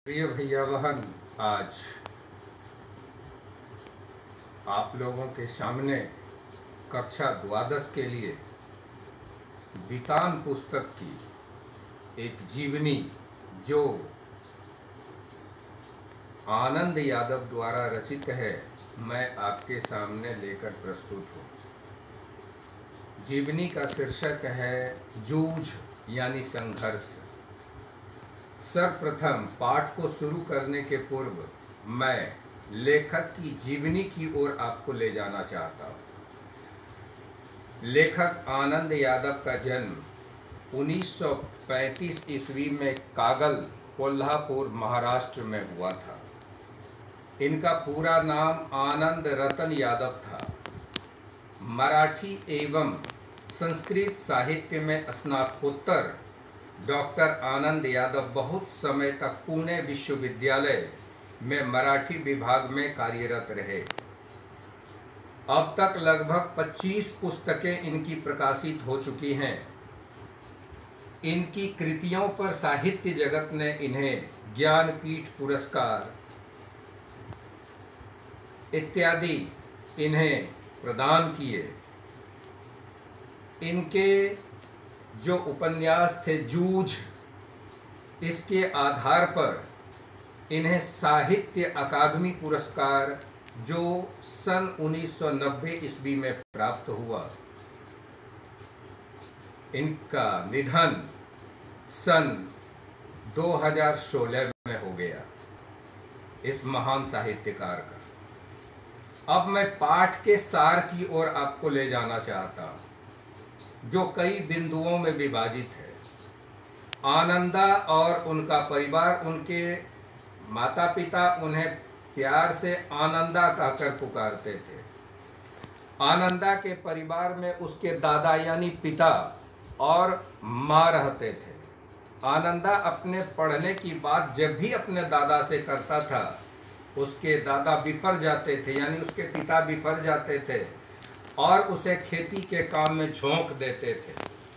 प्रिय भैया बहन, आज आप लोगों के सामने कक्षा द्वादश के लिए बितान पुस्तक की एक जीवनी जो आनंद यादव द्वारा रचित है, मैं आपके सामने लेकर प्रस्तुत हूँ। जीवनी का शीर्षक है जूझ यानी संघर्ष। सर्वप्रथम पाठ को शुरू करने के पूर्व मैं लेखक की जीवनी की ओर आपको ले जाना चाहता हूँ। लेखक आनंद यादव का जन्म 1935 ईस्वी में कागल, कोल्हापुर, महाराष्ट्र में हुआ था। इनका पूरा नाम आनंद रतन यादव था। मराठी एवं संस्कृत साहित्य में स्नातकोत्तर डॉक्टर आनंद यादव बहुत समय तक पुणे विश्वविद्यालय में मराठी विभाग में कार्यरत रहे। अब तक लगभग 25 पुस्तकें इनकी प्रकाशित हो चुकी हैं। इनकी कृतियों पर साहित्य जगत ने इन्हें ज्ञानपीठ पुरस्कार इत्यादि इन्हें प्रदान किए। इनके जो उपन्यास थे जूझ, इसके आधार पर इन्हें साहित्य अकादमी पुरस्कार जो सन 1990 ईस्वी में प्राप्त हुआ। इनका निधन सन 2016 में हो गया, इस महान साहित्यकार का। अब मैं पाठ के सार की ओर आपको ले जाना चाहता हूँ, जो कई बिंदुओं में विभाजित है। आनंदा और उनका परिवार, उनके माता पिता उन्हें प्यार से आनंदा कहकर पुकारते थे। आनंदा के परिवार में उसके दादा यानी पिता और माँ रहते थे। आनंदा अपने पढ़ने की बात जब भी अपने दादा से करता था, उसके दादा बिफर जाते थे, यानी उसके पिता बिफर जाते थे और उसे खेती के काम में झोंक देते थे।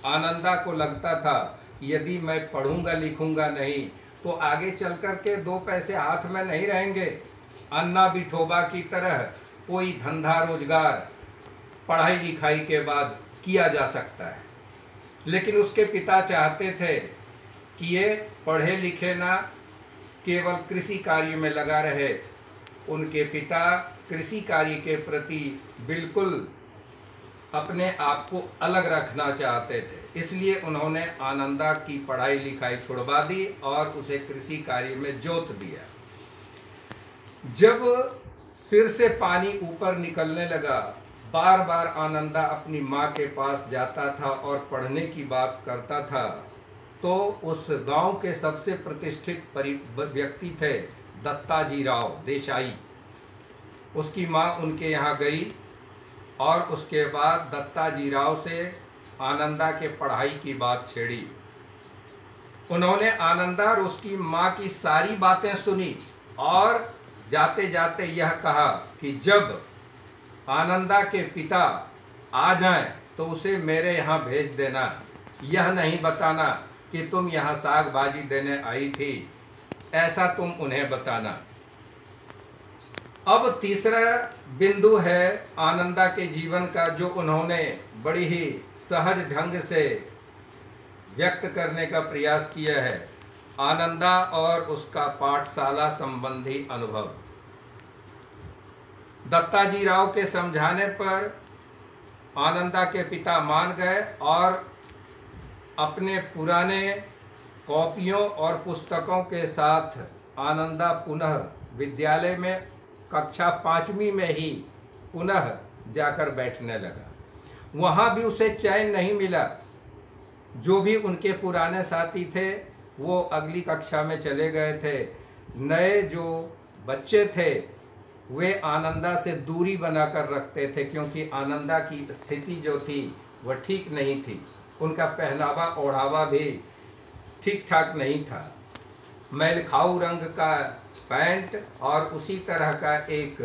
आनंदा को लगता था यदि मैं पढ़ूंगा लिखूंगा नहीं तो आगे चल कर के 2 पैसे हाथ में नहीं रहेंगे। अन्ना विठोबा की तरह कोई धंधा रोजगार पढ़ाई लिखाई के बाद किया जा सकता है, लेकिन उसके पिता चाहते थे कि ये पढ़े लिखे ना, केवल कृषि कार्य में लगा रहे। उनके पिता कृषि कार्य के प्रति बिल्कुल अपने आप को अलग रखना चाहते थे, इसलिए उन्होंने आनंदा की पढ़ाई लिखाई छुड़वा दी और उसे कृषि कार्य में जोत दिया। जब सिर से पानी ऊपर निकलने लगा, बार बार आनंदा अपनी माँ के पास जाता था और पढ़ने की बात करता था, तो उस गांव के सबसे प्रतिष्ठित व्यक्ति थे दत्ताजी राव देसाई। उसकी माँ उनके यहाँ गई और उसके बाद दत्ताजी राव से आनंदा के पढ़ाई की बात छेड़ी। उन्होंने आनंदा और उसकी माँ की सारी बातें सुनी और जाते जाते यह कहा कि जब आनंदा के पिता आ जाएं तो उसे मेरे यहाँ भेज देना, यह नहीं बताना कि तुम यहाँ साग भाजी देने आई थी, ऐसा तुम उन्हें बताना। अब तीसरा बिंदु है आनंदा के जीवन का, जो उन्होंने बड़ी ही सहज ढंग से व्यक्त करने का प्रयास किया है। आनंदा और उसका पाठशाला संबंधी अनुभव। दत्ताजी राव के समझाने पर आनंदा के पिता मान गए और अपने पुराने कॉपियों और पुस्तकों के साथ आनंदा पुनः विद्यालय में कक्षा 5वीं में ही पुनः जाकर बैठने लगा। वहाँ भी उसे चैन नहीं मिला। जो भी उनके पुराने साथी थे वो अगली कक्षा में चले गए थे। नए जो बच्चे थे वे आनंदा से दूरी बनाकर रखते थे, क्योंकि आनंदा की स्थिति जो थी वह ठीक नहीं थी। उनका पहनावा ओढ़ावा भी ठीक ठाक नहीं था। मैलखाऊ रंग का पैंट और उसी तरह का एक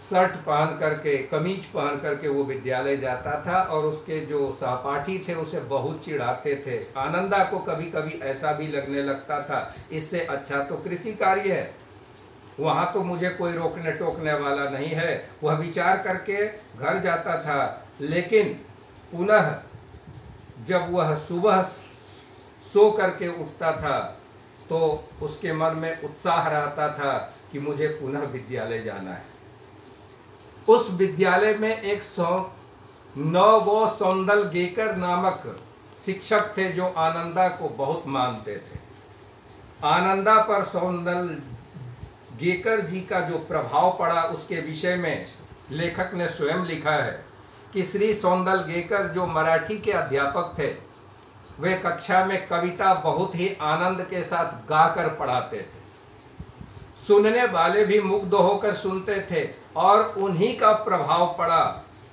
शर्ट पहन करके, कमीज पहन करके वो विद्यालय जाता था और उसके जो सहपाठी थे उसे बहुत चिढ़ाते थे। आनंदा को कभी कभी ऐसा भी लगने लगता था इससे अच्छा तो कृषि कार्य है, वहाँ तो मुझे कोई रोकने टोकने वाला नहीं है। वह विचार करके घर जाता था, लेकिन पुनः जब वह सुबह सो करके उठता था तो उसके मन में उत्साह रहता था कि मुझे पुनः विद्यालय जाना है। उस विद्यालय में एक नवो सौंदलगेकर नामक शिक्षक थे जो आनंदा को बहुत मानते थे। आनंदा पर सौंदलगेकर जी का जो प्रभाव पड़ा उसके विषय में लेखक ने स्वयं लिखा है कि श्री सौंदलगेकर जो मराठी के अध्यापक थे, वे कक्षा में कविता बहुत ही आनंद के साथ गाकर पढ़ाते थे। सुनने वाले भी मुग्ध होकर सुनते थे और उन्हीं का प्रभाव पड़ा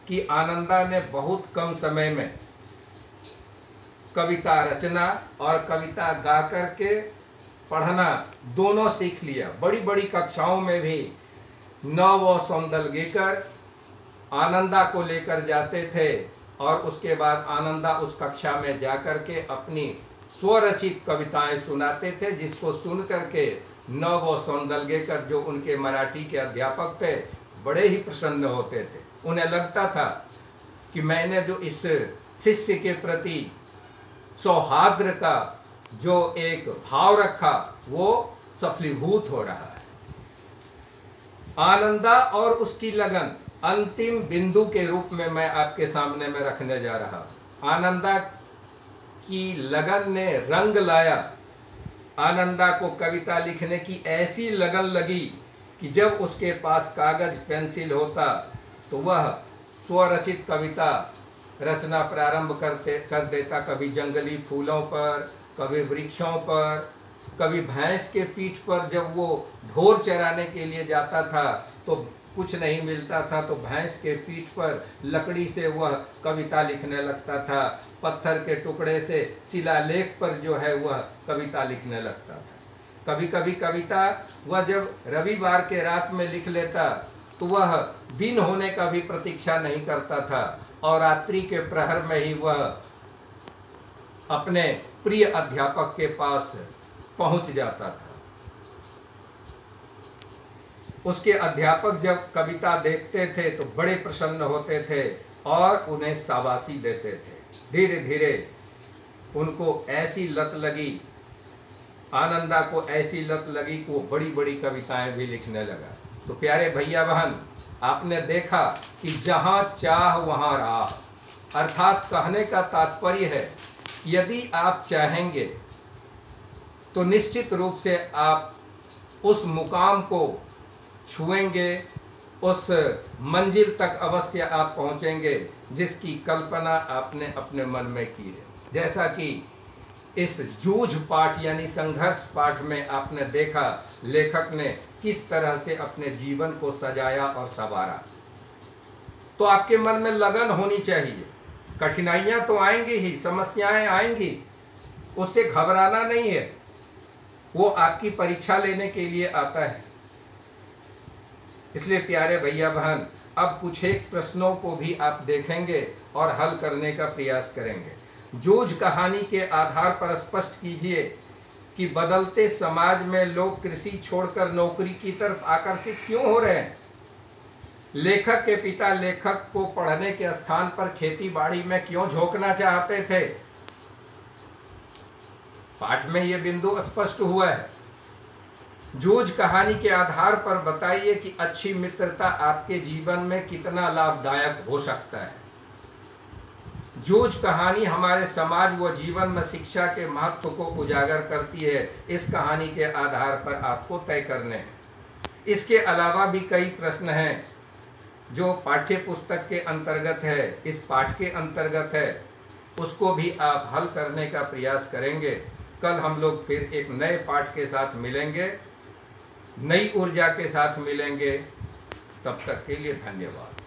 कि आनंदा ने बहुत कम समय में कविता रचना और कविता गा करके पढ़ना दोनों सीख लिया। बड़ी बड़ी कक्षाओं में भी नव सौंदलगेकर आनंदा को लेकर जाते थे और उसके बाद आनंदा उस कक्षा में जाकर के अपनी स्वरचित कविताएं सुनाते थे, जिसको सुन करके नव सौंदलगेकर जो उनके मराठी के अध्यापक थे बड़े ही प्रसन्न होते थे। उन्हें लगता था कि मैंने जो इस शिष्य के प्रति सौहार्द का जो एक भाव रखा वो सफलीभूत हो रहा है। आनंदा और उसकी लगन अंतिम बिंदु के रूप में मैं आपके सामने में रखने जा रहा हूं। आनंदा की लगन ने रंग लाया। आनंदा को कविता लिखने की ऐसी लगन लगी कि जब उसके पास कागज पेंसिल होता तो वह स्वरचित कविता रचना प्रारंभ कर देता। कभी जंगली फूलों पर, कभी वृक्षों पर, कभी भैंस के पीठ पर जब वो ढोर चराने के लिए जाता था तो कुछ नहीं मिलता था तो भैंस के पीठ पर लकड़ी से वह कविता लिखने लगता था। पत्थर के टुकड़े से शिलालेख पर जो है वह कविता लिखने लगता था। कभी कभी कविता वह जब रविवार के रात में लिख लेता तो वह दिन होने का भी प्रतीक्षा नहीं करता था और रात्रि के प्रहर में ही वह अपने प्रिय अध्यापक के पास पहुंच जाता था। उसके अध्यापक जब कविता देखते थे तो बड़े प्रसन्न होते थे और उन्हें शाबाशी देते थे। धीरे धीरे उनको ऐसी लत लगी, आनंदा को ऐसी लत लगी कि वो बड़ी बड़ी कविताएं भी लिखने लगा। तो प्यारे भैया बहन, आपने देखा कि जहाँ चाह वहाँ राह, अर्थात कहने का तात्पर्य है यदि आप चाहेंगे तो निश्चित रूप से आप उस मुकाम को छुएंगे, उस मंजिल तक अवश्य आप पहुंचेंगे जिसकी कल्पना आपने अपने मन में की है। जैसा कि इस जूझ पाठ यानी संघर्ष पाठ में आपने देखा लेखक ने किस तरह से अपने जीवन को सजाया और संवारा। तो आपके मन में लगन होनी चाहिए। कठिनाइयां तो आएंगी ही, समस्याएं आएंगी, उससे घबराना नहीं है। वो आपकी परीक्षा लेने के लिए आता है। इसलिए प्यारे भैया बहन, अब कुछ एक प्रश्नों को भी आप देखेंगे और हल करने का प्रयास करेंगे। जूझ कहानी के आधार पर स्पष्ट कीजिए कि बदलते समाज में लोग कृषि छोड़कर नौकरी की तरफ आकर्षित क्यों हो रहे हैं। लेखक के पिता लेखक को पढ़ने के स्थान पर खेती बाड़ी में क्यों झोंकना चाहते थे। पाठ में यह बिंदु स्पष्ट हुआ है। जूझ कहानी के आधार पर बताइए कि अच्छी मित्रता आपके जीवन में कितना लाभदायक हो सकता है। जूझ कहानी हमारे समाज व जीवन में शिक्षा के महत्व को उजागर करती है। इस कहानी के आधार पर आपको तय करने हैं। इसके अलावा भी कई प्रश्न हैं जो पाठ्य पुस्तक के अंतर्गत है, इस पाठ के अंतर्गत है, उसको भी आप हल करने का प्रयास करेंगे। कल हम लोग फिर एक नए पाठ के साथ मिलेंगे, नई ऊर्जा के साथ मिलेंगे। तब तक के लिए धन्यवाद।